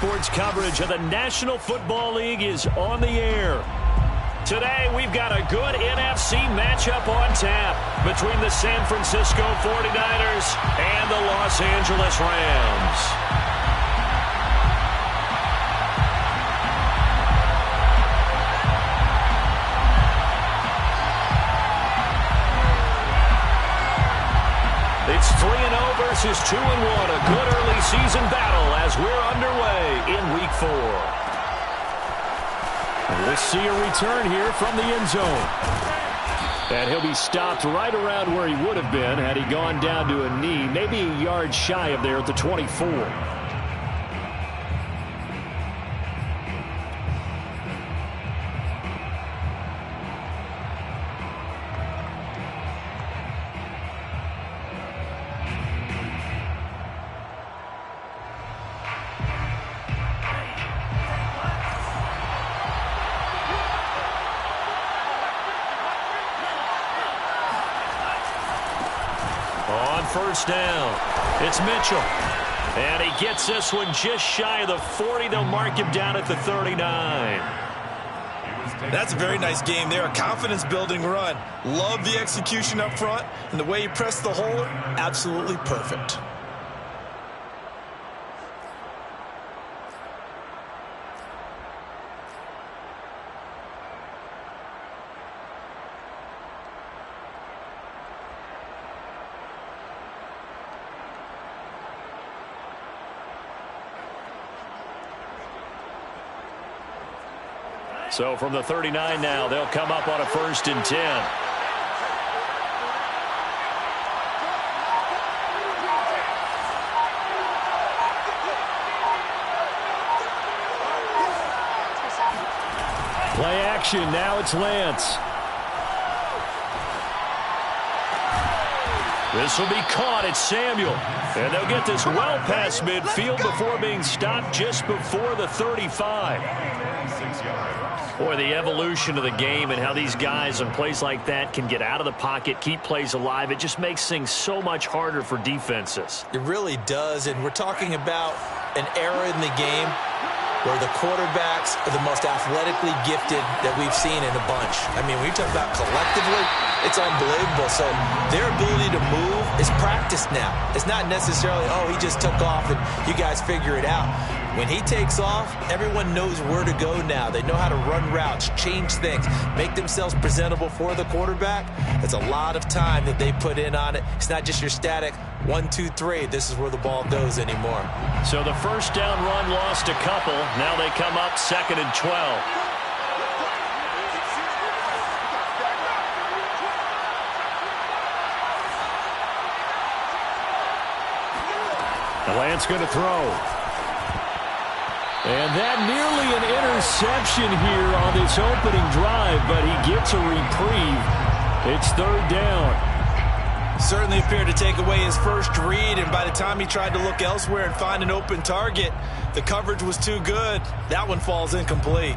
Sports coverage of the National Football League is on the air. Today, we've got a good NFC matchup on tap between the San Francisco 49ers and the Los Angeles Rams. It's 3-0 versus 2-1, a good early season battle as we're underway in Week 4. We'll see a return here from the end zone. And he'll be stopped right around where he would have been had he gone down to a knee, maybe a yard shy of there at the 24. First down. It's Mitchell. And he gets this one just shy of the 40. They'll mark him down at the 39. That's a very nice game there. A confidence-building run. Love the execution up front. And the way he pressed the hole, absolutely perfect. So from the 39 now, they'll come up on a 1st and 10. Play action. Now it's Lance. This will be caught. It's Samuel. And they'll get this well past midfield before being stopped just before the 35. Boy, the evolution of the game and how these guys in plays like that can get out of the pocket, keep plays alive, it just makes things so much harder for defenses. It really does, and we're talking about an era in the game where the quarterbacks are the most athletically gifted that we've seen in a bunch. I mean, when you talk about collectively, it's unbelievable. So their ability to move is practiced now. It's not necessarily, oh, he just took off and you guys figure it out. When he takes off, everyone knows where to go now. They know how to run routes, change things, make themselves presentable for the quarterback. It's a lot of time that they put in on it. It's not just your static 1, 2, 3. This is where the ball goes anymore. So the first down run lost a couple. Now they come up 2nd and 12. Lance going to throw. And that nearly an interception here on this opening drive, but he gets a reprieve. It's 3rd down. Certainly appeared to take away his first read, and by the time he tried to look elsewhere and find an open target, the coverage was too good. That one falls incomplete.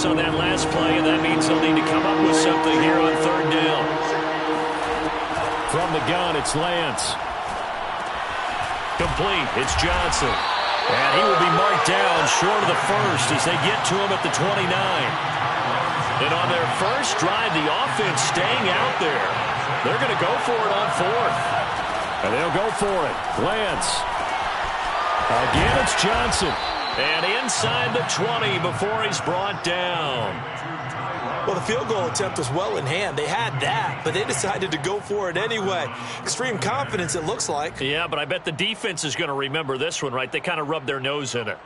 On that last play, and that means they'll need to come up with something here on 3rd down. From the gun, it's Lance. Complete. It's Johnson. And he will be marked down short of the first as they get to him at the 29. And on their first drive, the offense staying out there. They're going to go for it on 4th. And they'll go for it. Lance. Again, it's Johnson. And inside the 20 before he's brought down. Well, the field goal attempt was well in hand. They had that, but they decided to go for it anyway. Extreme confidence, it looks like. Yeah, but I bet the defense is going to remember this one, right? They kind of rubbed their nose in it.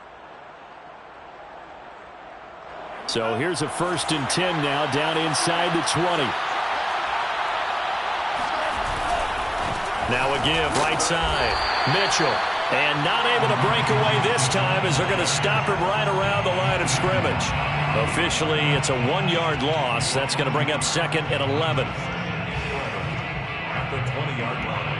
So here's a 1st and 10 now, down inside the 20. Now a give, right side. Mitchell. And not able to break away this time as they're going to stop him right around the line of scrimmage. Officially, it's a 1-yard loss. That's going to bring up 2nd and 11. At the 20-yard line.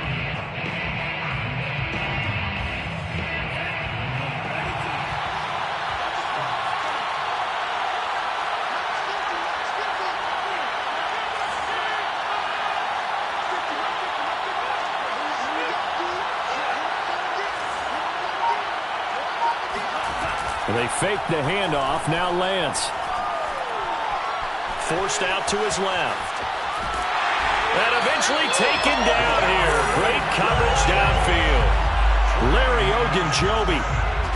And they fake the handoff. Now Lance. Forced out to his left. And eventually taken down here. Great coverage downfield. Larry Ogunjobi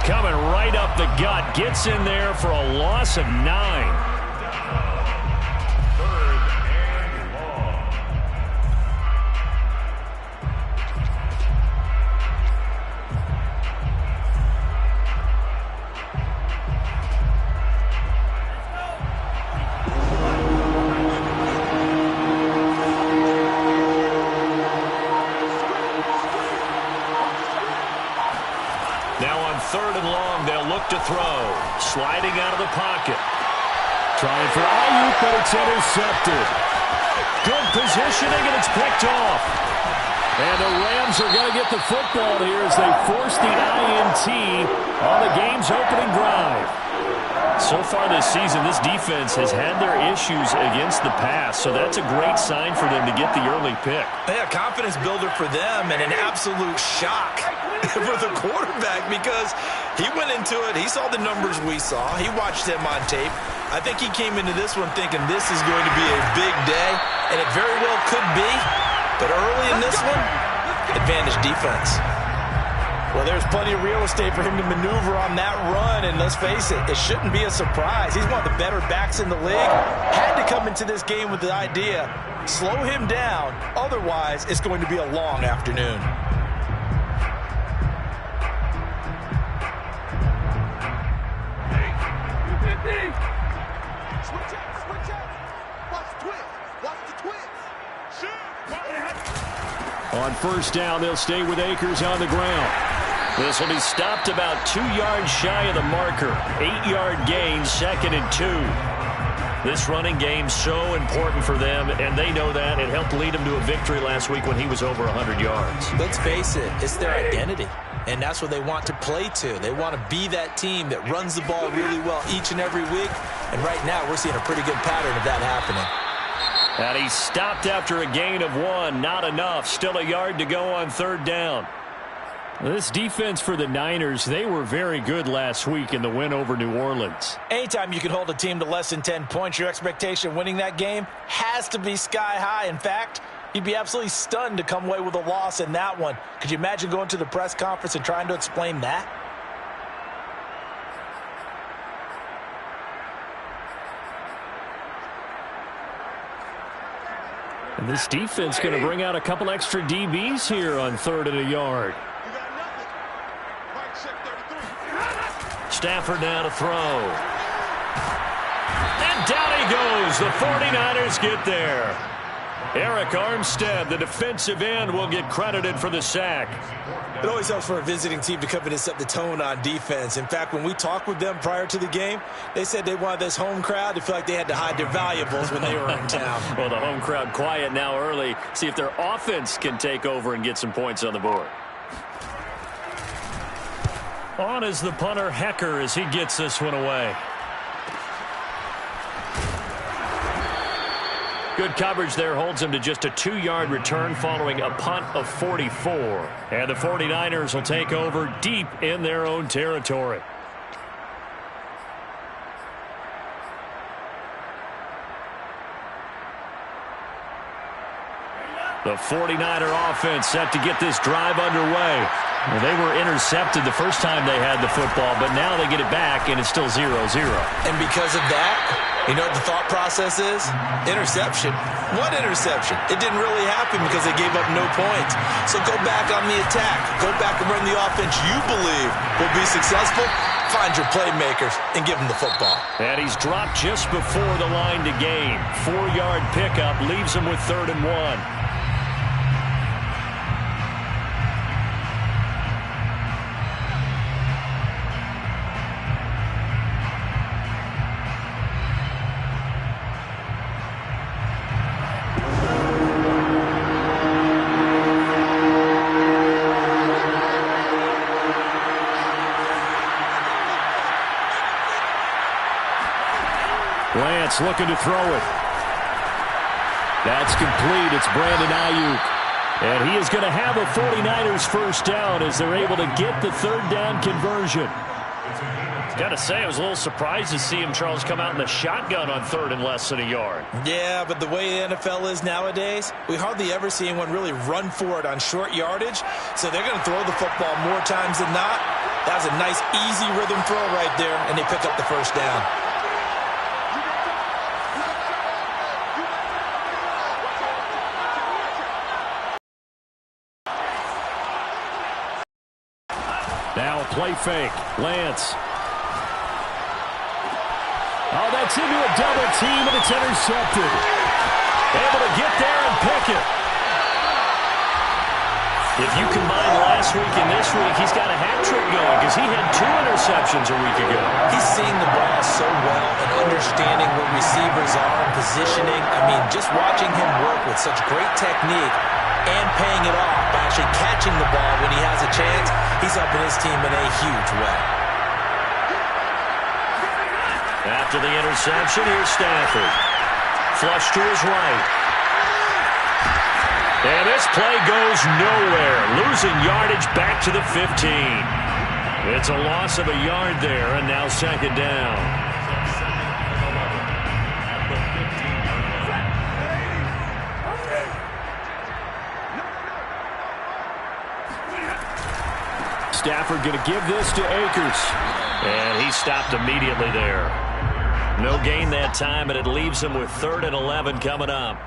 coming right up the gut. Gets in there for a loss of 9. Third and long, they'll look to throw. Sliding out of the pocket. Trying for Ayuk, but it's intercepted. Good positioning, and it's picked off. And the Rams are going to get the football here as they force the INT on the game's opening drive. So far this season, this defense has had their issues against the pass, so that's a great sign for them to get the early pick. Yeah, confidence builder for them and an absolute shock for the quarterback because he went into it. He saw the numbers we saw. He watched them on tape. I think he came into this one thinking this is going to be a big day, and it very well could be. But early in this one, advantage defense. Well, there's plenty of real estate for him to maneuver on that run, and let's face it, it shouldn't be a surprise. He's one of the better backs in the league. Had to come into this game with the idea, slow him down, otherwise it's going to be a long afternoon. On first down, they'll stay with Akers on the ground. This will be stopped about 2 yards shy of the marker. 8-yard gain, 2nd and 2. This running game so important for them, and they know that. It helped lead them to a victory last week when he was over 100 yards. Let's face it, it's their identity, and that's what they want to play to. They want to be that team that runs the ball really well each and every week, and right now we're seeing a pretty good pattern of that happening. And he stopped after a gain of 1. Not enough. Still a yard to go on third down. This defense for the Niners, they were very good last week in the win over New Orleans. Anytime you can hold a team to less than 10 points, your expectation of winning that game has to be sky high. In fact, you'd be absolutely stunned to come away with a loss in that one. Could you imagine going to the press conference and trying to explain that? And this defense going to bring out a couple extra DBs here on 3rd and a yard. Stafford now to throw. And down he goes. The 49ers get there. Eric Armstead, the defensive end, will get credited for the sack. It always helps for a visiting team to come in and set the tone on defense. In fact, when we talked with them prior to the game, they said they wanted this home crowd to feel like they had to hide their valuables when they were in town. Well, the home crowd quiet now early. See if their offense can take over and get some points on the board. On is the punter, Hecker, as he gets this one away. Good coverage there holds him to just a 2-yard return following a punt of 44. And the 49ers will take over deep in their own territory. The 49er offense set to get this drive underway. Well, they were intercepted the first time they had the football, but now they get it back, and it's still 0-0. And because of that, you know what the thought process is? Interception. What interception? It didn't really happen because they gave up no points. So go back on the attack. Go back and run the offense you believe will be successful. Find your playmakers and give them the football. And he's dropped just before the line to gain. 4-yard pickup leaves him with 3rd and 1. Lance looking to throw it. That's complete. It's Brandon Ayuk. And he is going to have a 49ers first down as they're able to get the 3rd down conversion. Got to say, I was a little surprised to see him, Charles, come out in the shotgun on 3rd and less than a yard. Yeah, but the way the NFL is nowadays, we hardly ever see anyone really run for it on short yardage. So they're going to throw the football more times than not. That was a nice, easy rhythm throw right there, and they pick up the first down. Now a play fake. Lance. Oh, that's into a double team, and it's intercepted. Able to get there and pick it. If you combine last week and this week, he's got a hat trick going because he had 2 interceptions a week ago. He's seeing the ball so well and understanding where receivers are and positioning. I mean, just watching him work with such great technique and paying it off by actually catching the ball when he has a chance, he's helping his team in a huge way. After the interception, here's Stafford. Flush to his right. And this play goes nowhere. Losing yardage back to the 15. It's a loss of a yard there, and now 2nd down. Stafford going to give this to Akers. And he stopped immediately there. No gain that time, and it leaves him with 3rd and 11 coming up.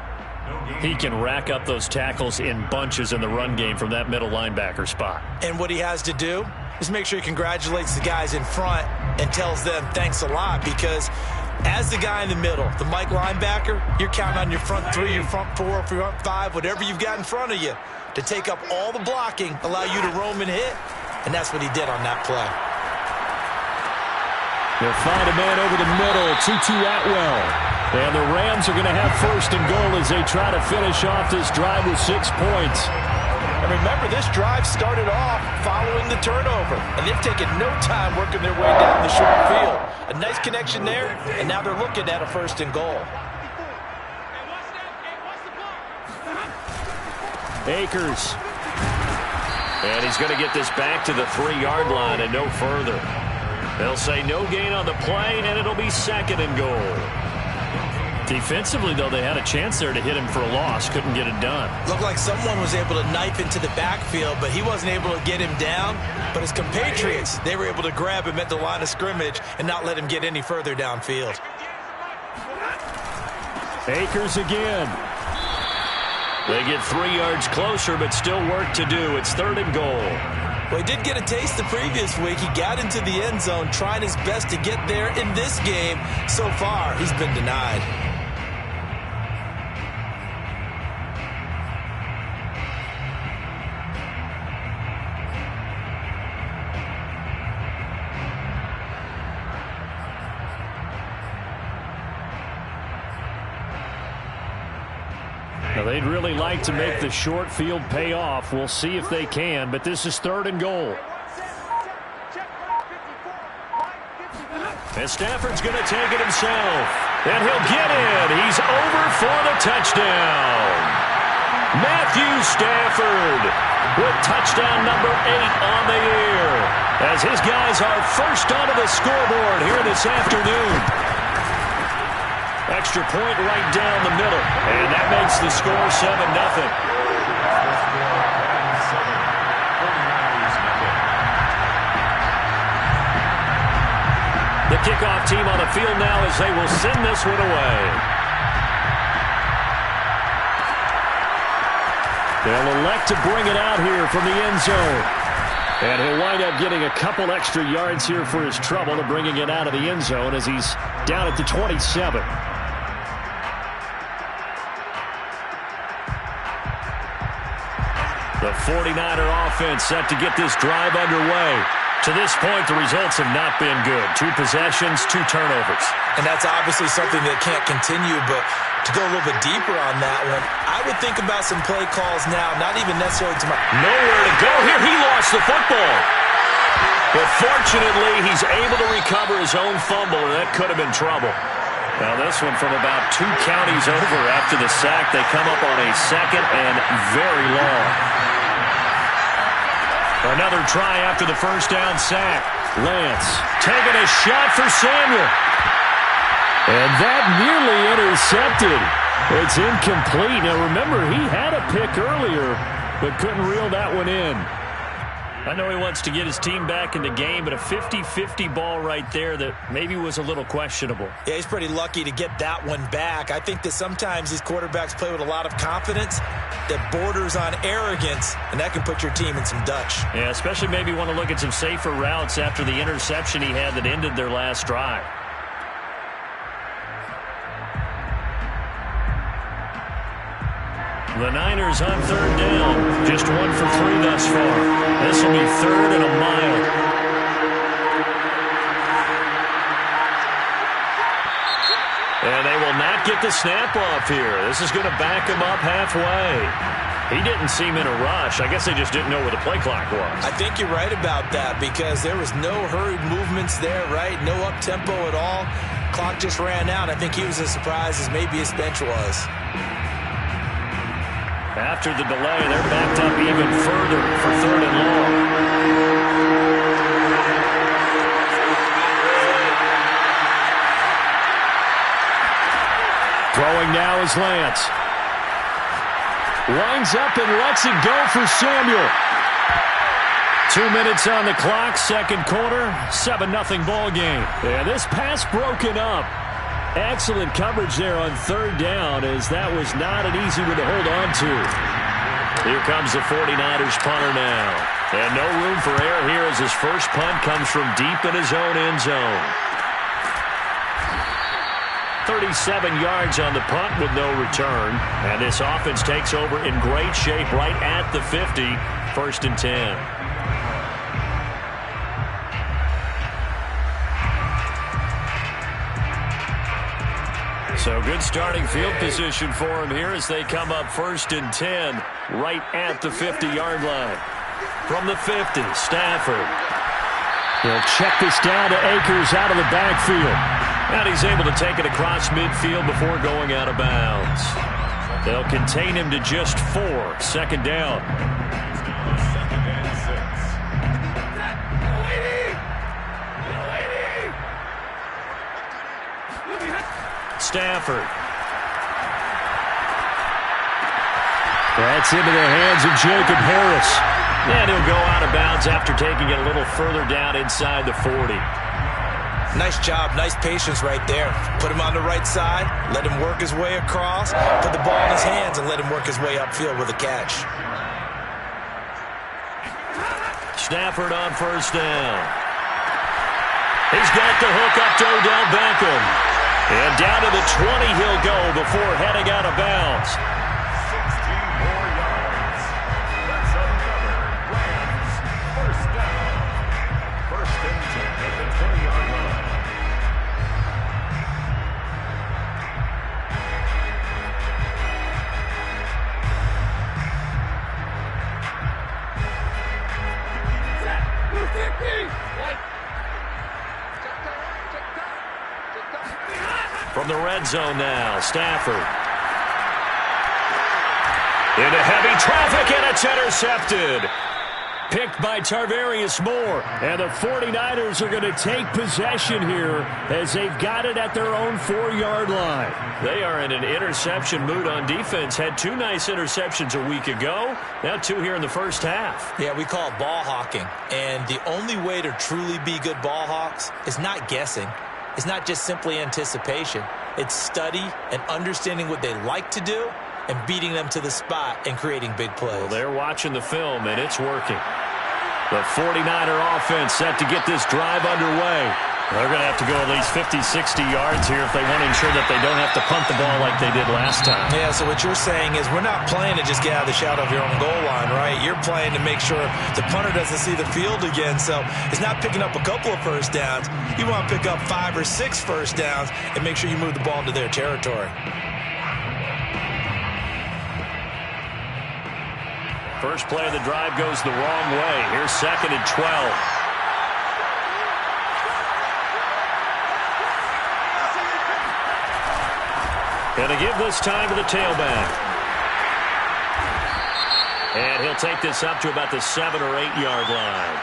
He can rack up those tackles in bunches in the run game from that middle linebacker spot. And what he has to do is make sure he congratulates the guys in front and tells them thanks a lot, because as the guy in the middle, the Mike linebacker, you're counting on your front 3, your front 4, front 5, whatever you've got in front of you to take up all the blocking, allow you to roam and hit, and that's what he did on that play. They'll find a man over the middle, Tutu Atwell. And the Rams are going to have 1st and goal as they try to finish off this drive with 6 points. And remember, this drive started off following the turnover, and they've taken no time working their way down the short field. A nice connection there, and now they're looking at a 1st and goal. Akers. And he's going to get this back to the 3-yard line and no further. They'll say no gain on the play, and it'll be 2nd and goal. Defensively, though, they had a chance there to hit him for a loss. Couldn't get it done. Looked like someone was able to knife into the backfield, but he wasn't able to get him down. But his compatriots, they were able to grab him at the line of scrimmage and not let him get any further downfield. Akers again. They get 3 yards closer, but still work to do. It's 3rd and goal. Well, he did get a taste the previous week. He got into the end zone, trying his best to get there in this game. So far, he's been denied. Now, they'd really like to make the short field pay off. We'll see if they can, but this is 3rd and goal. And Stafford's going to take it himself. And he'll get in. He's over for the touchdown. Matthew Stafford with touchdown number 8 on the year, as his guys are first onto the scoreboard here this afternoon. Extra point right down the middle, and that makes the score 7-0. The kickoff team on the field now as they will send this one away. They'll elect to bring it out here from the end zone. And he'll wind up getting a couple extra yards here for his trouble of bringing it out of the end zone as he's down at the 27. The 49er offense set to get this drive underway. To this point, the results have not been good. 2 possessions, 2 turnovers. And that's obviously something that can't continue, but to go a little bit deeper on that one, I would think about some play calls now, not even necessarily to my... Nowhere to go here. He lost the football. But fortunately, he's able to recover his own fumble, and that could have been trouble. Now this one from about 2 counties over after the sack. They come up on a 2nd and very long. Another try after the first down sack. Lance taking a shot for Samuel. And that nearly intercepted. It's incomplete. Now, remember, he had a pick earlier, but couldn't reel that one in. I know he wants to get his team back in the game, but a 50-50 ball right there that maybe was a little questionable. Yeah, he's pretty lucky to get that one back. I think that sometimes these quarterbacks play with a lot of confidence that borders on arrogance, and that can put your team in some Dutch. Yeah, especially maybe want to look at some safer routes after the interception he had that ended their last drive. The Niners on third down. Just 1 for 3 thus far. This will be third and a mile. And they will not get the snap off here. This is going to back him up halfway. He didn't seem in a rush. I guess they just didn't know where the play clock was. I think you're right about that because there was no hurried movements there, right? No up-tempo at all. Clock just ran out. I think he was as surprised as maybe his bench was. After the delay, they're backed up even further for third and long. Throwing now is Lance. Lines up and lets it go for Samuel. 2 minutes on the clock, second quarter, 7-0 ball game. Yeah, this pass broken up. Excellent coverage there on third down, as that was not an easy one to hold on to. Here comes the 49ers punter now. And no room for error here as his first punt comes from deep in his own end zone. 37 yards on the punt with no return. And this offense takes over in great shape right at the 50. First and 10. So good starting field position for him here as they come up first and 10 right at the 50-yard line. From the 50, Stafford. He'll check this down to Akers out of the backfield. And he's able to take it across midfield before going out of bounds. They'll contain him to just 4. Second down. Stafford. That's into the hands of Jacob Harris. And he'll go out of bounds after taking it a little further down inside the 40. Nice job, nice patience right there. Put him on the right side, let him work his way across, put the ball in his hands, and let him work his way upfield with a catch. Stafford on first down. He's got the hook up to Odell Beckham. And down to the 20 he'll go before heading out of bounds. 60 more yards. That's another Rams first down. First and 10 at the 20-yard line. From the red zone now, Stafford. Into heavy traffic, and it's intercepted. Picked by Tarvarius Moore. And the 49ers are going to take possession here as they've got it at their own 4-yard line. They are in an interception mood on defense. Had 2 nice interceptions a week ago. Now 2 here in the first half. Yeah, we call it ball hawking. And the only way to truly be good ball hawks is not guessing. It's not just simply anticipation. It's study and understanding what they like to do and beating them to the spot and creating big plays. Well, they're watching the film, and it's working. The 49er offense set to get this drive underway. They're going to have to go at least 50, 60 yards here if they want to ensure that they don't have to punt the ball like they did last time. Yeah, so what you're saying is we're not playing to just get out of the shadow of your own goal line, right? You're playing to make sure the punter doesn't see the field again. So it's not picking up a couple of first downs. You want to pick up 5 or 6 first downs and make sure you move the ball into their territory. First play of the drive goes the wrong way. Here's second and 12. Going to give this time to the tailback. And he'll take this up to about the 7 or 8 yard line.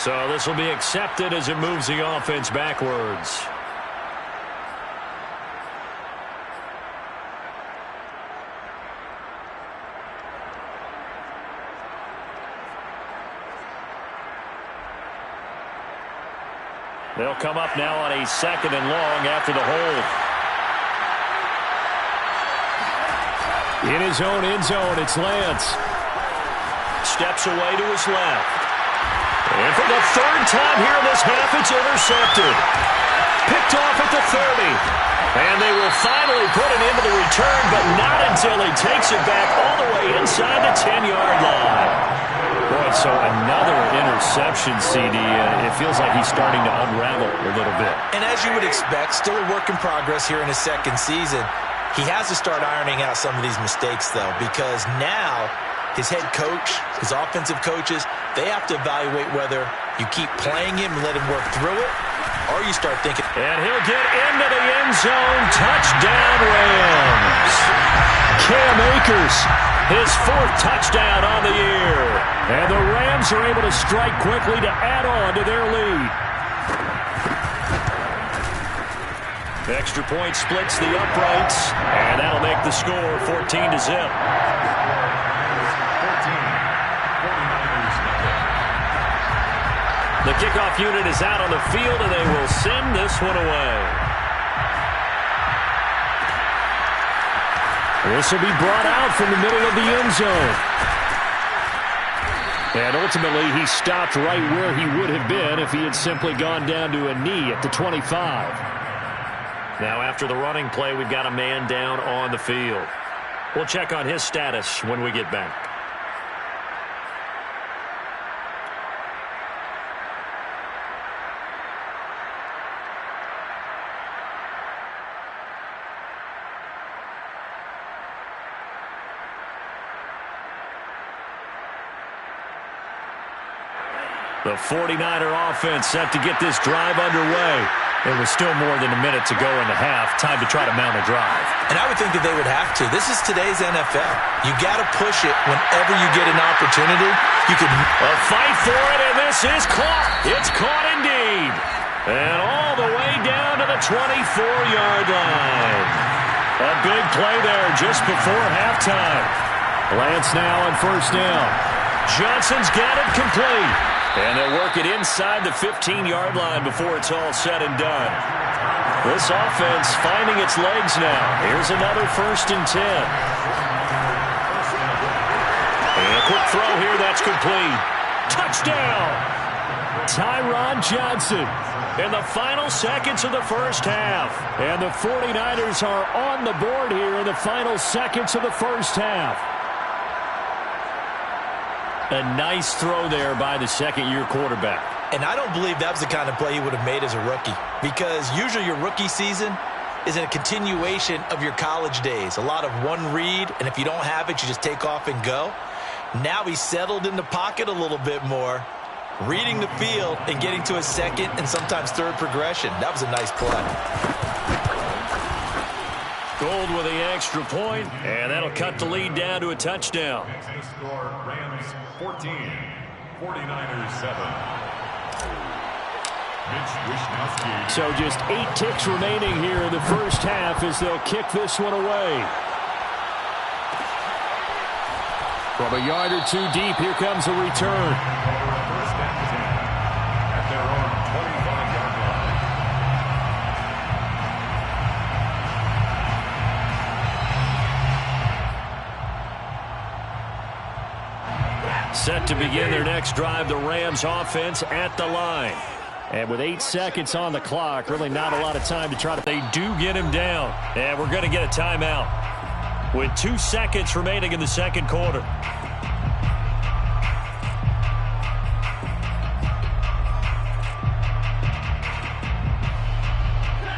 So this will be accepted as it moves the offense backwards. They'll come up now on a 2nd and long after the hold. In his own end zone, it's Lance. Steps away to his left. And for the 3rd time here in this half, it's intercepted. Picked off at the 30. And they will finally put an end to the return, but not until he takes it back all the way inside the 10-yard line. Boy, so another interception, CD. It feels like he's starting to unravel a little bit. And as you would expect, still a work in progress here in his 2nd season. He has to start ironing out some of these mistakes, though, because now his head coach, his offensive coaches, they have to evaluate whether you keep playing him and let him work through it, or you start thinking. And he'll get into the end zone. Touchdown, Rams. Cam Akers, his 4th touchdown on the year. And the Rams are able to strike quickly to add on to their lead. The extra point splits the uprights, and that'll make the score 14-0. The kickoff unit is out on the field, and they will send this one away. This will be brought out from the middle of the end zone. And ultimately, he stopped right where he would have been if he had simply gone down to a knee at the 25. Now, after the running play, we've got a man down on the field. We'll check on his status when we get back. The 49er offense set to get this drive underway. There was still more than a minute to go in the half. Time to try to mount a drive. And I would think that they would have to. This is today's NFL. You got to push it whenever you get an opportunity. You can a fight for it, and this is caught. It's caught indeed. And all the way down to the 24-yard line. A big play there just before halftime. Lance now on 1st down. Johnson's got it complete. And they'll work it inside the 15-yard line before it's all said and done. This offense finding its legs now. Here's another 1st and 10. And a quick throw here, that's complete. Touchdown! Tyron Johnson in the final seconds of the 1st half. And the 49ers are on the board here in the final seconds of the 1st half. A nice throw there by the 2nd-year quarterback. And I don't believe that was the kind of play he would have made as a rookie, because usually your rookie season is a continuation of your college days. A lot of one read, and if you don't have it, you just take off and go. Now he's settled in the pocket a little bit more, reading the field and getting to his 2nd and sometimes 3rd progression. That was a nice play. Gold with the extra point, and that'll cut the lead down to a touchdown. Score Rams 14, 49ers 7. So just 8 ticks remaining here in the 1st half as they'll kick this one away. From a yard or 2 deep, here comes a return. 1st and 10 at their own 25-yard line. Set to begin their next drive, the Rams offense at the line. And with 8 seconds on the clock, really not a lot of time to try to. They do get him down. And we're going to get a timeout with 2 seconds remaining in the 2nd quarter.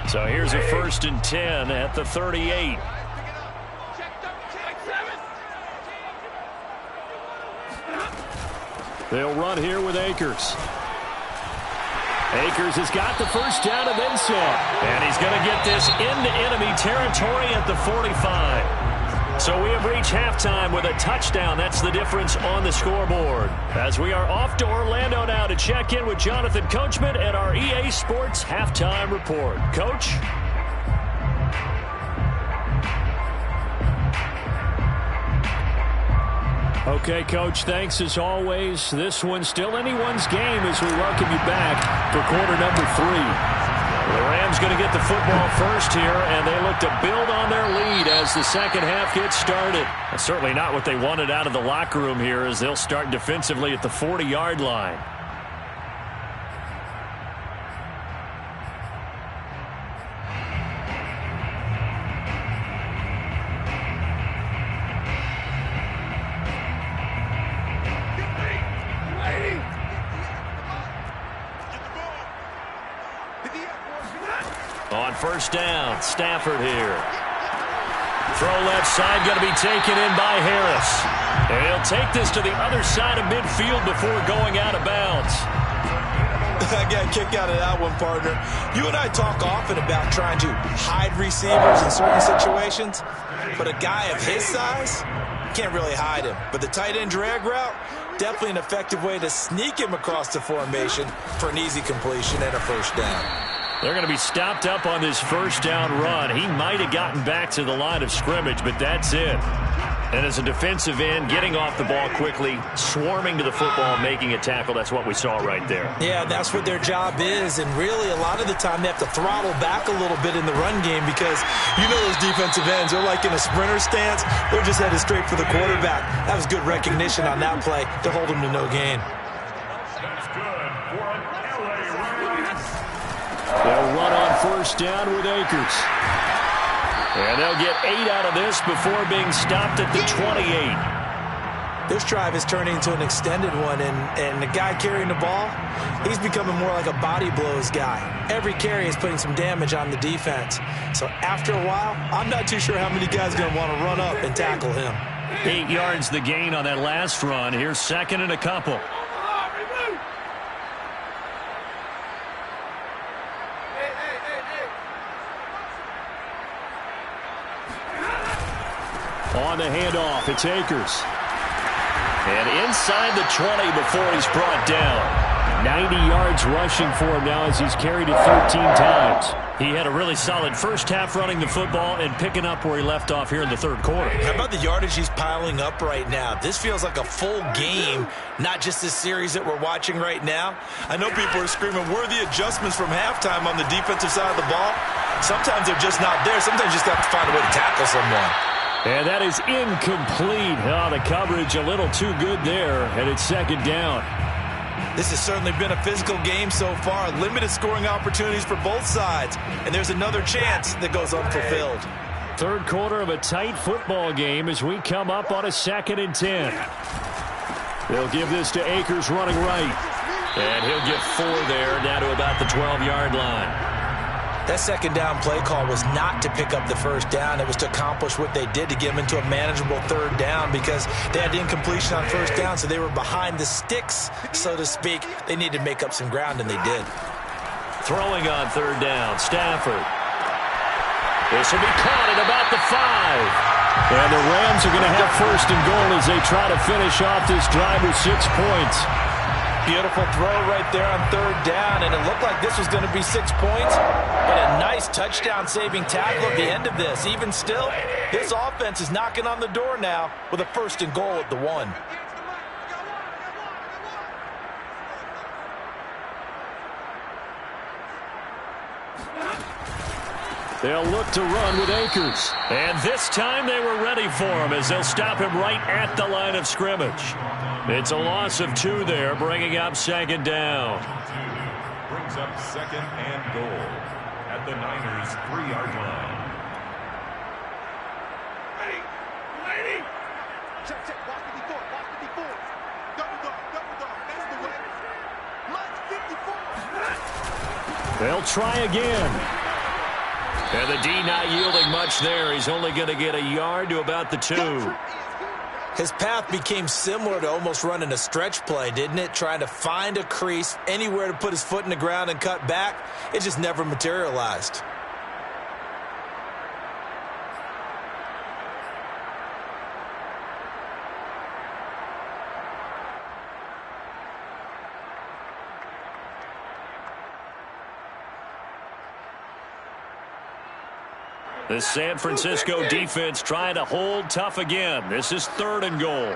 So here's a 1st and 10 at the 38. They'll run here with Akers. Akers has got the 1st down and then some. And he's going to get this into enemy territory at the 45. So we have reached halftime with a touchdown. That's the difference on the scoreboard. As we are off to Orlando now to check in with Jonathan Coachman at our EA Sports Halftime Report. Coach? Okay, Coach, thanks as always. This one's still anyone's game as we welcome you back for quarter number 3. The Rams going to get the football first here, and they look to build on their lead as the second half gets started. That's certainly not what they wanted out of the locker room here as they'll start defensively at the 40-yard line. On first down, Stafford here. Throw left side, going to be taken in by Harris. And he'll take this to the other side of midfield before going out of bounds. I got a kick out of that one, partner. You and I talk often about trying to hide receivers in certain situations, but a guy of his size, can't really hide him. But the tight end drag route, definitely an effective way to sneak him across the formation for an easy completion and a first down. They're going to be stopped up on this first down run. He might have gotten back to the line of scrimmage, but that's it. And as a defensive end, getting off the ball quickly, swarming to the football, making a tackle, that's what we saw right there. Yeah, that's what their job is, and really a lot of the time they have to throttle back a little bit in the run game because you know those defensive ends, they're like in a sprinter stance. They're just headed straight for the quarterback. That was good recognition on that play to hold him to no gain. That's good for an LA Rams. They'll run on first down with Akers. And they'll get 8 out of this before being stopped at the 28. This drive is turning into an extended one, and the guy carrying the ball, he's becoming more like a body blows guy. Every carry is putting some damage on the defense. So after a while, I'm not too sure how many guys are going to want to run up and tackle him. 8 yards the gain on that last run. Here's second and a couple. On the handoff, it's Akers. And inside the 20 before he's brought down. 90 yards rushing for him now as he's carried it 13 times. He had a really solid first half running the football and picking up where he left off here in the third quarter. How about the yardage he's piling up right now? This feels like a full game, not just this series that we're watching right now. I know people are screaming, where are the adjustments from halftime on the defensive side of the ball? Sometimes they're just not there. Sometimes you just have to find a way to tackle someone. And that is incomplete. Oh, the coverage a little too good there, and it's second down. This has certainly been a physical game so far. Limited scoring opportunities for both sides. And there's another chance that goes unfulfilled. Third quarter of a tight football game as we come up on a 2nd and 10. They'll give this to Akers running right. And he'll get 4 there, down to about the 12-yard line. That second down play call was not to pick up the first down. It was to accomplish what they did to get them into a manageable third down because they had incompletion on first down, so they were behind the sticks, so to speak. They needed to make up some ground, and they did. Throwing on third down, Stafford. This will be caught at about the 5. And the Rams are going to have first and goal as they try to finish off this drive with 6 points. Beautiful throw right there on third down, and it looked like this was going to be 6 points, but a nice touchdown-saving tackle at the end of this. Even still, this offense is knocking on the door now with a first and goal at the 1. They'll look to run with Akers. And this time they were ready for him as they'll stop him right at the line of scrimmage. It's a loss of 2 there, bringing up second down. Brings up second and goal at the Niners' 3-yard line. Lady! Check, watch 54, watch 54. Double dog, that's the way. Lunch 54. They'll try again. And the D not yielding much there. He's only going to get a yard to about the 2. His path became similar to almost running a stretch play, didn't it? Trying to find a crease, anywhere to put his foot in the ground and cut back. It just never materialized. The San Francisco defense trying to hold tough again. This is 3rd and goal.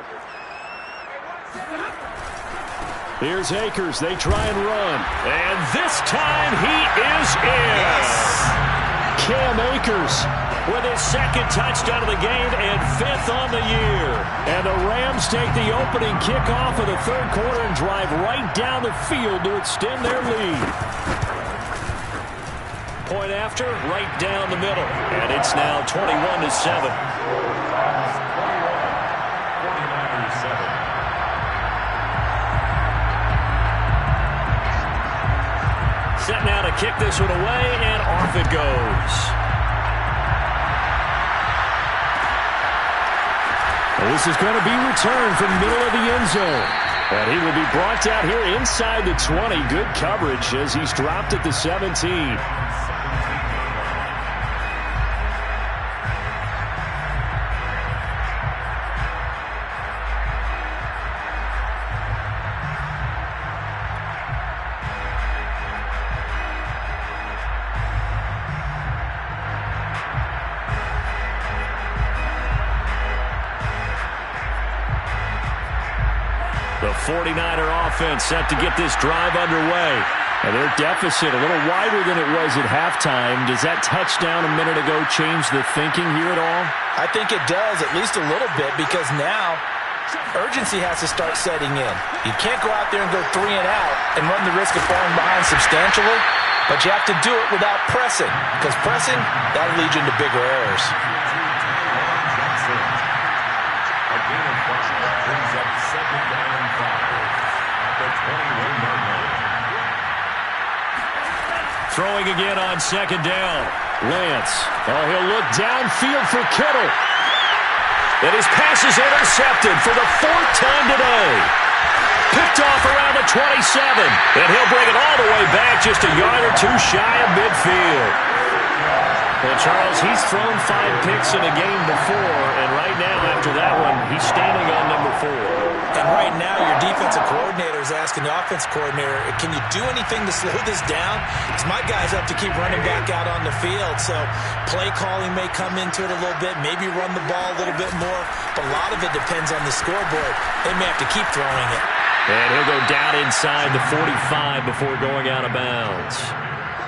Here's Akers. They try and run. And this time he is in. Yes. Cam Akers with his 2nd touchdown of the game and 5th on the year. And the Rams take the opening kickoff of the 3rd quarter and drive right down the field to extend their lead. Point after, right down the middle. And it's now 21-7. Set now to kick this one away, and off it goes. Well, this is going to be returned from the middle of the end zone. And he will be brought down here inside the 20. Good coverage as he's dropped at the 17. The 49er offense set to get this drive underway. And their deficit a little wider than it was at halftime. Does that touchdown a minute ago change the thinking here at all? I think it does, at least a little bit, because now urgency has to start setting in. You can't go out there and go 3 and out and run the risk of falling behind substantially, but you have to do it without pressing, because pressing, that'll lead you into bigger errors. Throwing again on 2nd down. Lance. Oh, he'll look downfield for Kittle. And his pass is intercepted for the 4th time today. Picked off around the 27. And he'll bring it all the way back just a yard or 2 shy of midfield. Well, Charles, he's thrown 5 picks in a game before. And right now, after that one, he's standing on number 4. And right now, your defensive coordinator is asking the offensive coordinator, can you do anything to slow this down? Because my guys have to keep running back out on the field. So play calling may come into it a little bit, maybe run the ball a little bit more. But a lot of it depends on the scoreboard. They may have to keep throwing it. And he'll go down inside the 45 before going out of bounds.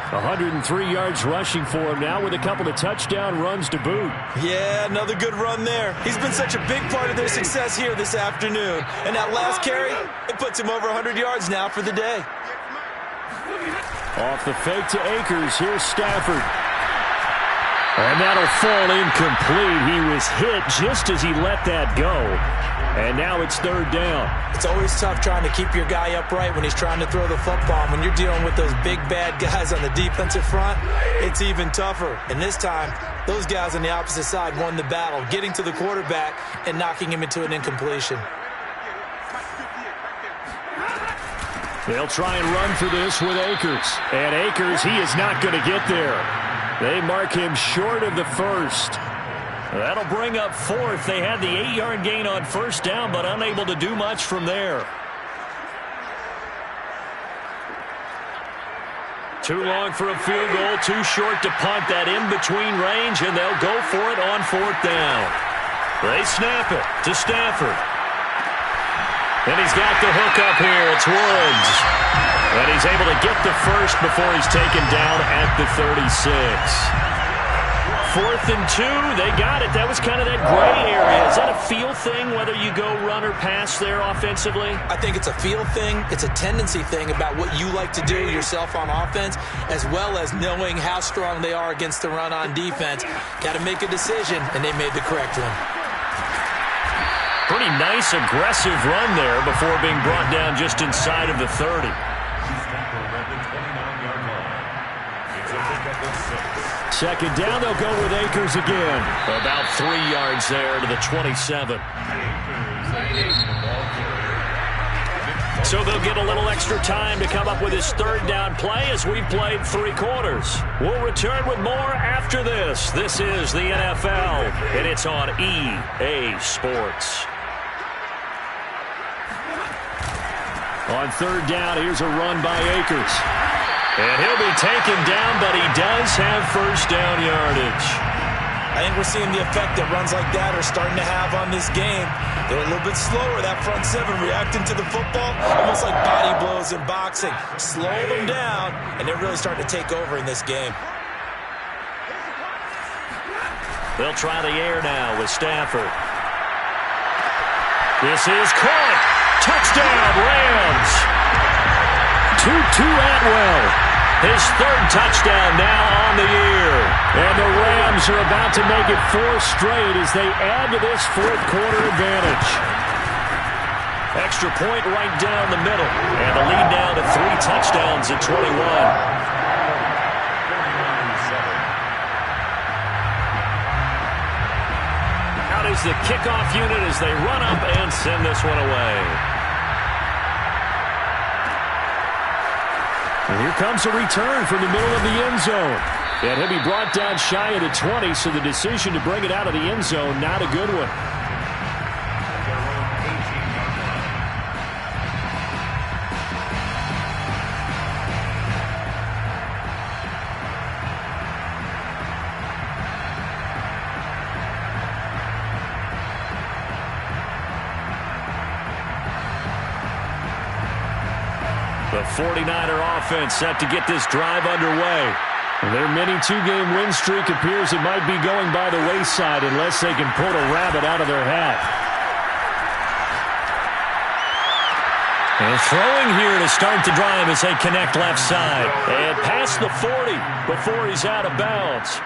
103 yards rushing for him now with a couple of touchdown runs to boot. Yeah, another good run there. He's been such a big part of their success here this afternoon. And that last carry, it puts him over 100 yards now for the day. Off the fake to Akers. Here's Stafford. And that'll fall incomplete. He was hit just as he let that go. And now it's 3rd down. It's always tough trying to keep your guy upright when he's trying to throw the football. And when you're dealing with those big, bad guys on the defensive front, it's even tougher. And this time, those guys on the opposite side won the battle, getting to the quarterback and knocking him into an incompletion. They'll try and run for this with Akers. And Akers, he is not going to get there. They mark him short of the 1st. That'll bring up 4th. They had the 8-yard gain on 1st down, but unable to do much from there. Too long for a field goal, too short to punt. That in-between range, and they'll go for it on 4th down. They snap it to Stafford. And he's got the hook up here. It's Woods. And he's able to get the 1st before he's taken down at the 36. 4th and 2, they got it. That was kind of that gray area. Is that a feel thing, whether you go run or pass there offensively? I think it's a feel thing. It's a tendency thing about what you like to do yourself on offense, as well as knowing how strong they are against the run on defense. Got to make a decision, and they made the correct one. Pretty nice, aggressive run there before being brought down just inside of the 30. Second down, they'll go with Akers again. About 3 yards there to the 27. So they'll get a little extra time to come up with his 3rd down play as we've played 3 quarters. We'll return with more after this. This is the NFL, and it's on EA Sports. On 3rd down, here's a run by Akers. And he'll be taken down, but he does have 1st down yardage. I think we're seeing the effect that runs like that are starting to have on this game. They're a little bit slower, that front seven, reacting to the football, almost like body blows in boxing. Slow them down, and they're really starting to take over in this game. They'll try the air now with Stafford. This is caught. Touchdown, Rams. Tutu Atwell. His third touchdown now on the year. And the Rams are about to make it 4 straight as they add to this fourth quarter advantage. Extra point right down the middle. And the lead now to 3 touchdowns at 21. Is the kickoff unit as they run up and send this one away. And here comes a return from the middle of the end zone. And he'll be brought down shy of the 20, so the decision to bring it out of the end zone, not a good one. The 49er offense set to get this drive underway. Their mini 2-game win streak appears it might be going by the wayside unless they can pull a rabbit out of their hat. And throwing here to start the drive as they connect left side. And past the 40 before he's out of bounds.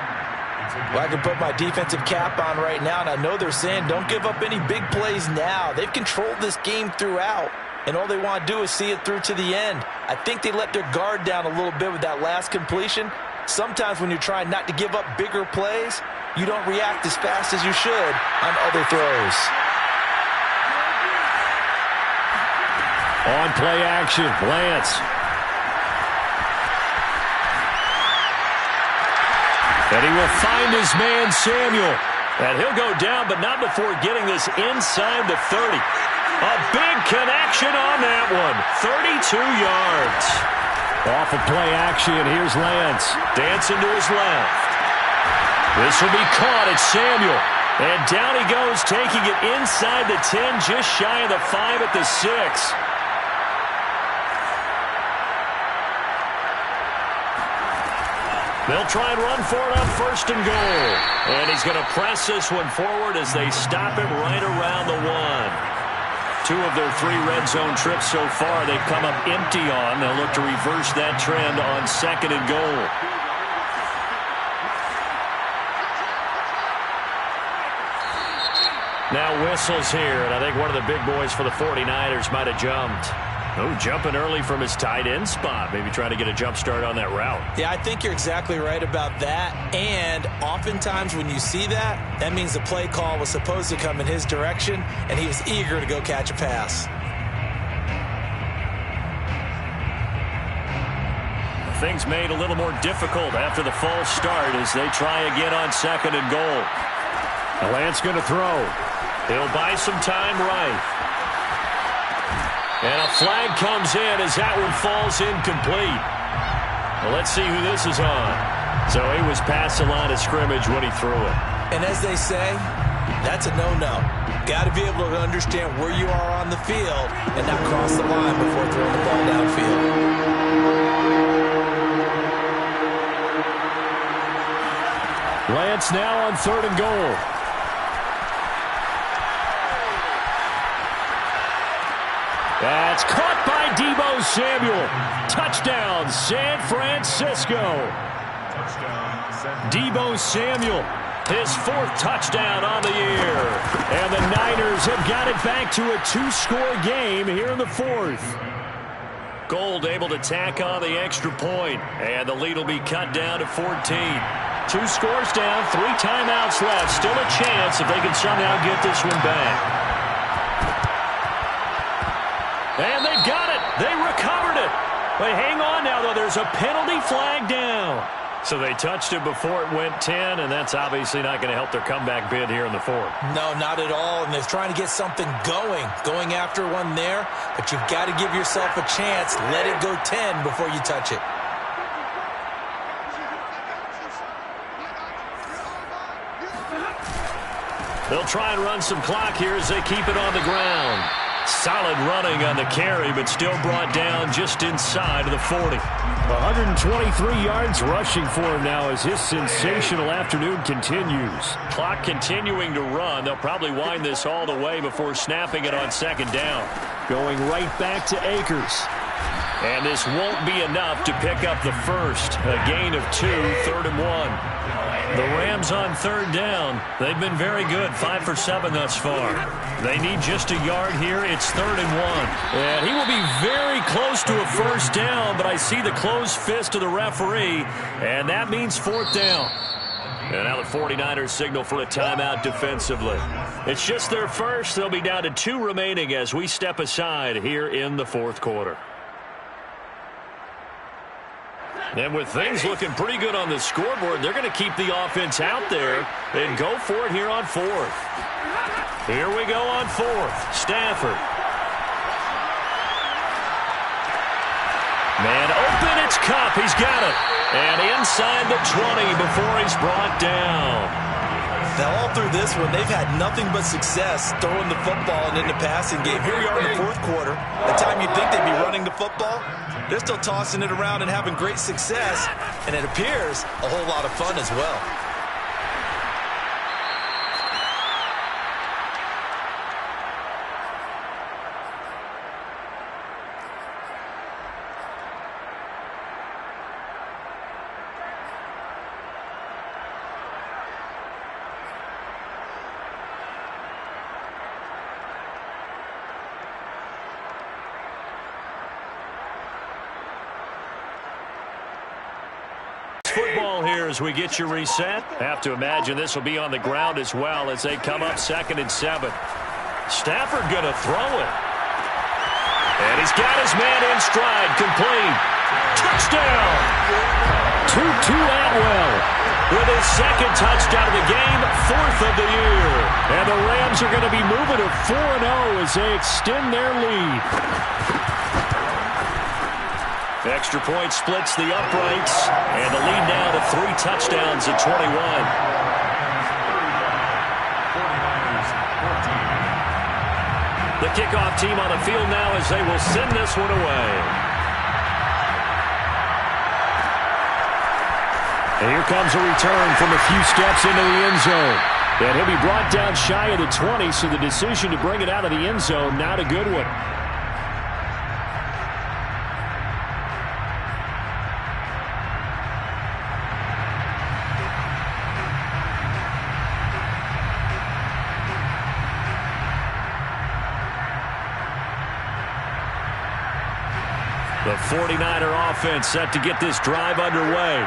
Well, I can put my defensive cap on right now, and I know they're saying don't give up any big plays now. They've controlled this game throughout. And all they want to do is see it through to the end. I think they let their guard down a little bit with that last completion. Sometimes when you're trying not to give up bigger plays, you don't react as fast as you should on other throws. On play action, Lance. And he will find his man, Samuel. And he'll go down, but not before getting this inside the 30. A big connection on that one. 32 yards. Off of play action, here's Lance. Dancing to his left. This will be caught at Samuel. And down he goes, taking it inside the 10, just shy of the 5 at the 6. They'll try and run for it on 1st and goal. And he's going to press this one forward as they stop it right around the 1. 2 of their 3 red zone trips so far they've come up empty on. They'll look to reverse that trend on 2nd and goal. Now whistles here, and I think one of the big boys for the 49ers might have jumped. Oh, jumping early from his tight end spot. Maybe trying to get a jump start on that route. Yeah, I think you're exactly right about that. And oftentimes when you see that, that means the play call was supposed to come in his direction, and he was eager to go catch a pass. Things made a little more difficult after the false start as they try again on 2nd and goal. Lance going to throw. He'll buy some time right. And a flag comes in as that one falls incomplete. Well, let's see who this is on. So he was past the line of scrimmage when he threw it. And as they say, that's a no-no. Got to be able to understand where you are on the field and not cross the line before throwing the ball downfield. Lance now on 3rd and goal. That's caught by Deebo Samuel. Touchdown, San Francisco. Deebo Samuel, his 4th touchdown on the year. And the Niners have got it back to a 2-score game here in the 4th. Gold able to tack on the extra point, and the lead will be cut down to 14. 2 scores down, 3 timeouts left. Still a chance if they can somehow get this one back. And they've got it. They recovered it. But hang on now, though. There's a penalty flag down. So they touched it before it went 10, and that's obviously not going to help their comeback bid here in the 4th. No, not at all. And they're trying to get something going after one there. But you've got to give yourself a chance. Let it go 10 before you touch it. They'll try and run some clock here as they keep it on the ground. Solid running on the carry, but still brought down just inside of the 40. 123 yards rushing for him now as his sensational afternoon continues. Clock continuing to run. They'll probably wind this all the way before snapping it on second down. Going right back to Akers. And this won't be enough to pick up the first. A gain of 2, 3rd and 1. The Rams on third down. They've been very good, 5 for 7 thus far. They need just a yard here. It's 3rd and 1. And he will be very close to a first down, but I see the closed fist of the referee, and that means 4th down. And now the 49ers signal for a timeout defensively. It's just their first. They'll be down to 2 remaining as we step aside here in the 4th quarter. And with things looking pretty good on the scoreboard, they're going to keep the offense out there and go for it here on 4th. Here we go on 4th. Stafford. Man open, it's Kupp. He's got it. And inside the 20 before he's brought down. Now, all through this one, they've had nothing but success throwing the football and in the passing game. Here we are in the 4th quarter. The time you'd think they'd be running the football, they're still tossing it around and having great success, and it appears a whole lot of fun as well. Football here as we get you reset. Have to imagine this will be on the ground as well as they come up 2nd and 7. Stafford going to throw it. And he's got his man in stride. Complete. Touchdown. Tutu Atwell with his 2nd touchdown of the game, 4th of the year. And the Rams are going to be moving to 4-0 as they extend their lead. Extra point splits the uprights, and the lead now to 3 touchdowns at 21. The kickoff team on the field now as they will send this one away. And here comes a return from a few steps into the end zone. And he'll be brought down shy of the 20, so the decision to bring it out of the end zone, not a good one. The 49er offense set to get this drive underway.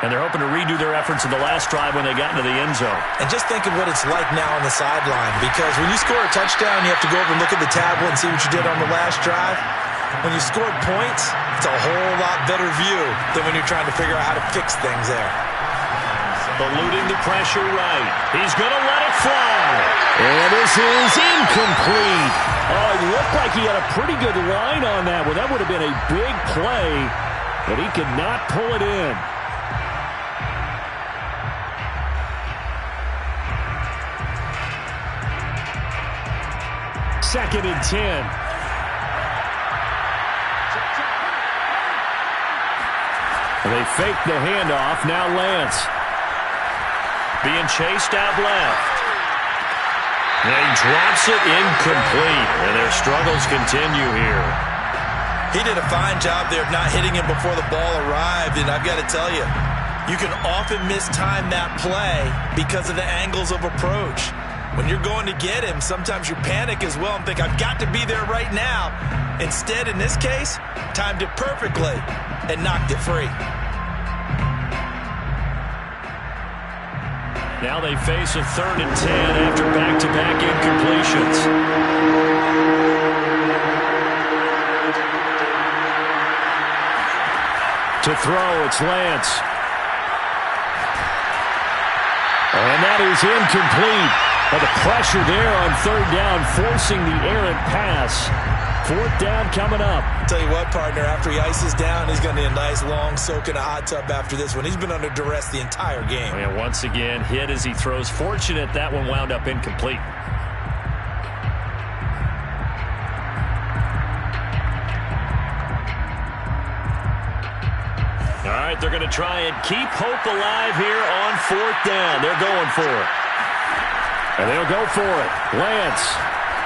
And they're hoping to redo their efforts in the last drive when they got into the end zone. And just think of what it's like now on the sideline, because when you score a touchdown, you have to go over and look at the tablet and see what you did on the last drive. When you scored points, it's a whole lot better view than when you're trying to figure out how to fix things there. Eluding the pressure right. He's going to let it fly. And this is incomplete. Oh, it looked like he had a pretty good line on that. Well, that would have been a big play, but he could not pull it in. Second and 10. They fake the handoff. Now Lance. Being chased out left. And he drops it incomplete. And their struggles continue here. He did a fine job there of not hitting him before the ball arrived. And I've got to tell you, you can often mistime that play because of the angles of approach. When you're going to get him, sometimes you panic as well and think, I've got to be there right now. Instead, in this case, timed it perfectly and knocked it free. Now they face a 3rd and 10 after back-to-back incompletions. To throw, it's Lance. And that is incomplete. Well, the pressure there on third down, forcing the errant pass. Fourth down coming up. I'll tell you what, partner, after he ices down, he's going to need a nice long soak in a hot tub after this one. He's been under duress the entire game. And once again, hit as he throws. Fortunate that one wound up incomplete. All right, they're going to try and keep hope alive here on fourth down. They're going for it. And they'll go for it. Lance.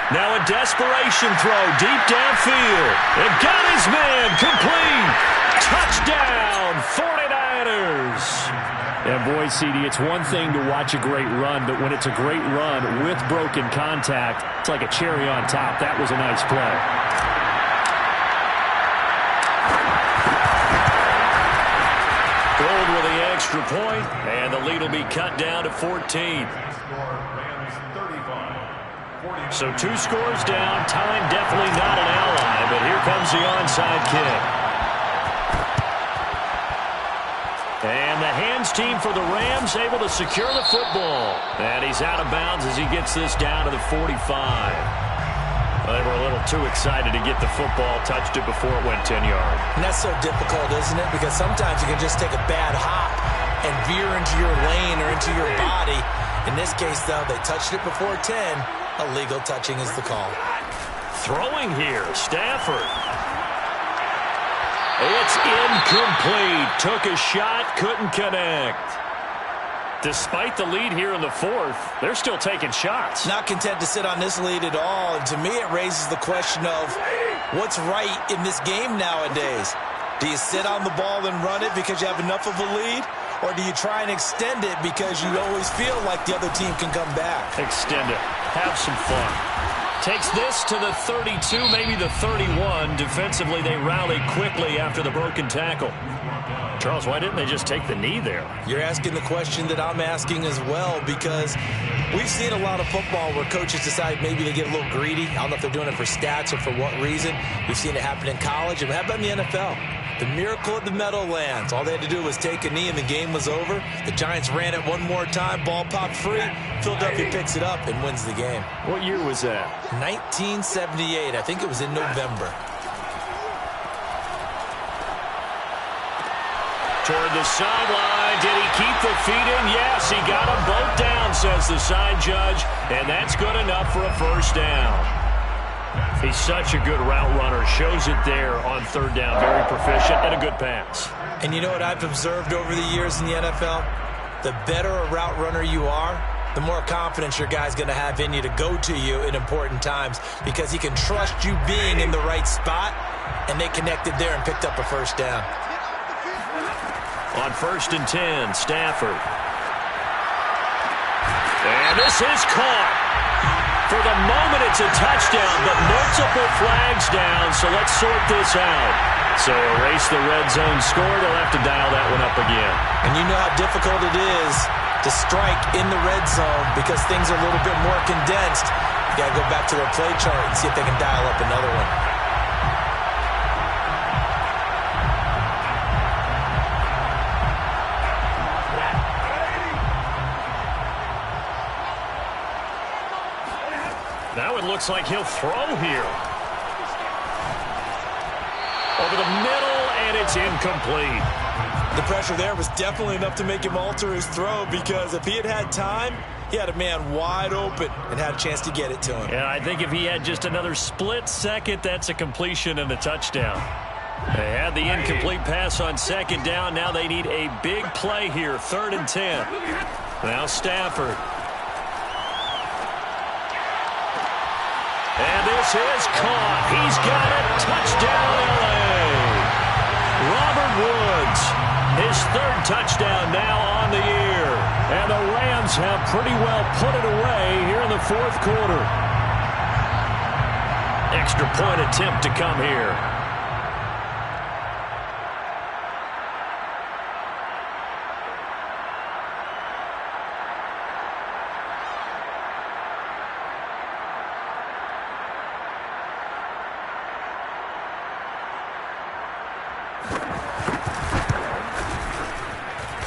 Now a desperation throw deep downfield. And got his man complete. Touchdown, 49ers. And boy, CD, it's one thing to watch a great run, but when it's a great run with broken contact, it's like a cherry on top. That was a nice play. Gold with the extra point, and the lead will be cut down to 14. So 2 scores down. Time definitely not an ally, but here comes the onside kick. And the hands team for the Rams able to secure the football. And he's out of bounds as he gets this down to the 45. Well, they were a little too excited to get the football, touched it before it went 10 yards. And that's so difficult, isn't it? Because sometimes you can just take a bad hop and veer into your lane or into your body. In this case, though, they touched it before 10. Illegal touching is the call. Throwing here, Stafford. It's incomplete. Took a shot, couldn't connect. Despite the lead here in the fourth, they're still taking shots. Not content to sit on this lead at all. And to me, it raises the question of what's right in this game nowadays. Do you sit on the ball and run it because you have enough of a lead? Or do you try and extend it because you always feel like the other team can come back? Extend it. Have some fun. Takes this to the 32, maybe the 31. Defensively, they rally quickly after the broken tackle. Charles, why didn't they just take the knee there? You're asking the question that I'm asking as well, because we've seen a lot of football where coaches decide maybe they get a little greedy. I don't know if they're doing it for stats or for what reason. We've seen it happen in college. And how about in the NFL? The miracle of the Meadowlands. All they had to do was take a knee and the game was over. The Giants ran it one more time. Ball popped free. Philadelphia picks it up and wins the game. What year was that? 1978. I think it was in November. Toward the sideline. Did he keep the feet in? Yes, he got them both down, says the side judge. And that's good enough for a first down. He's such a good route runner. Shows it there on third down. Very proficient and a good pass. And you know what I've observed over the years in the NFL? The better a route runner you are, the more confidence your guy's going to have in you to go to you in important times, because he can trust you being in the right spot, and they connected there and picked up a first down. On 1st and 10, Stafford. And this is caught. For the moment, it's a touchdown, but multiple flags down, so let's sort this out. So erase the red zone score. They'll have to dial that one up again. And you know how difficult it is to strike in the red zone because things are a little bit more condensed. You got to go back to their play chart and see if they can dial up another one. Now it looks like he'll throw here. Over the middle, and it's incomplete. The pressure there was definitely enough to make him alter his throw, because if he had had time, he had a man wide open and had a chance to get it to him. Yeah, I think if he had just another split second, that's a completion and a touchdown. They had the incomplete pass on second down. Now they need a big play here, 3rd and 10. Now Stafford. And this is caught. He's got it. Touchdown, L.A. Robert Woods, his 3rd touchdown now on the year. And the Rams have pretty well put it away here in the 4th quarter. Extra point attempt to come here.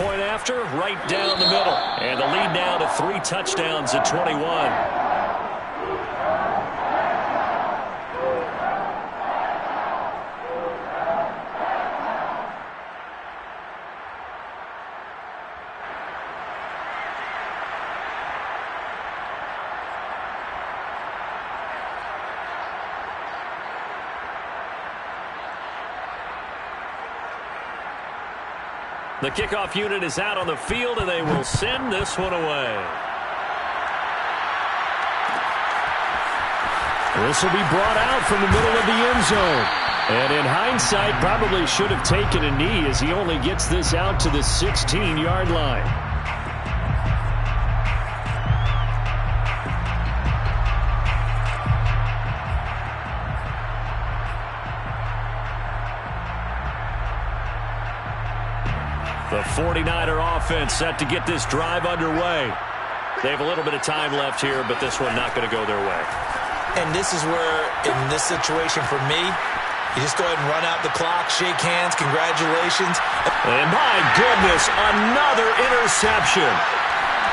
point after, right down the middle. And the lead now to 3 touchdowns at 21. The kickoff unit is out on the field, and they will send this one away. This will be brought out from the middle of the end zone. And in hindsight, probably should have taken a knee as he only gets this out to the 16-yard line. The 49er offense set to get this drive underway. They have a little bit of time left here, but this one not going to go their way. And this is where, in this situation for me, you just go ahead and run out the clock, shake hands, congratulations. And my goodness, another interception.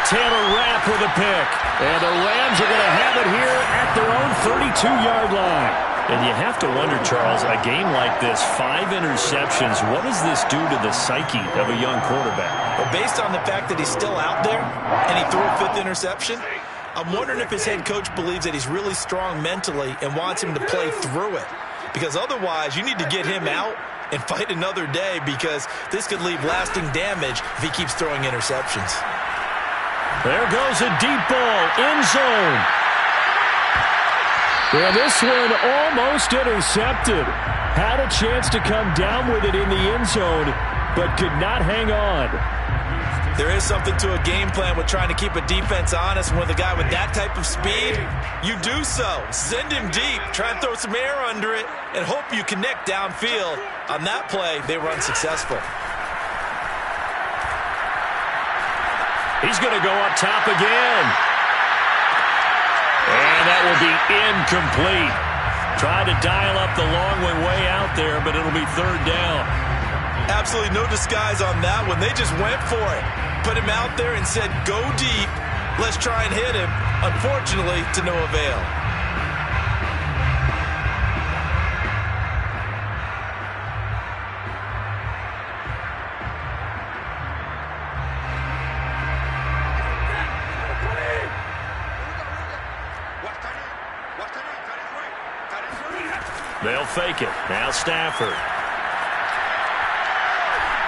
Taylor Rapp with a pick. And the Rams are going to have it here at their own 32-yard line. And you have to wonder, Charles, a game like this, 5 interceptions, what does this do to the psyche of a young quarterback? Well, based on the fact that he's still out there and he threw a 5th interception, I'm wondering if his head coach believes that he's really strong mentally and wants him to play through it. Because otherwise, you need to get him out and fight another day, because this could leave lasting damage if he keeps throwing interceptions. There goes a deep ball, end zone. And this one almost intercepted. Had a chance to come down with it in the end zone, but could not hang on. There is something to a game plan with trying to keep a defense honest. With a guy with that type of speed, you do so. Send him deep, try and throw some air under it, and hope you connect downfield. On that play, they were unsuccessful. He's going to go up top again. And that will be incomplete. Tried to dial up the long way out there, but it'll be 3rd down. Absolutely no disguise on that one. They just went for it. Put him out there and said, go deep. Let's try and hit him. Unfortunately, to no avail. They'll fake it. Now Stafford.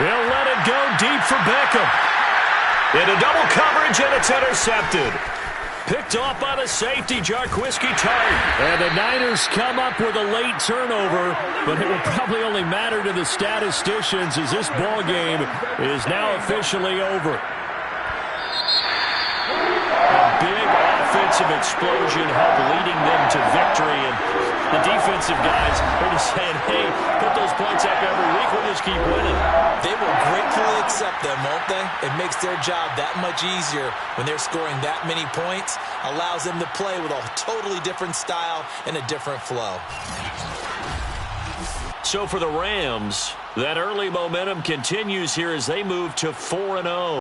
They'll let it go deep for Beckham. Into double coverage, and it's intercepted. Picked off by the safety, Jarquiski Tart. And the Niners come up with a late turnover, but it will probably only matter to the statisticians as this ball game is now officially over. A big offensive explosion helped leading them to victory, and the defensive guys are just saying, hey, put those points up every week, we'll just keep winning. They will gratefully accept them, won't they? It makes their job that much easier when they're scoring that many points. Allows them to play with a totally different style and a different flow. So for the Rams, that early momentum continues here as they move to 4-0.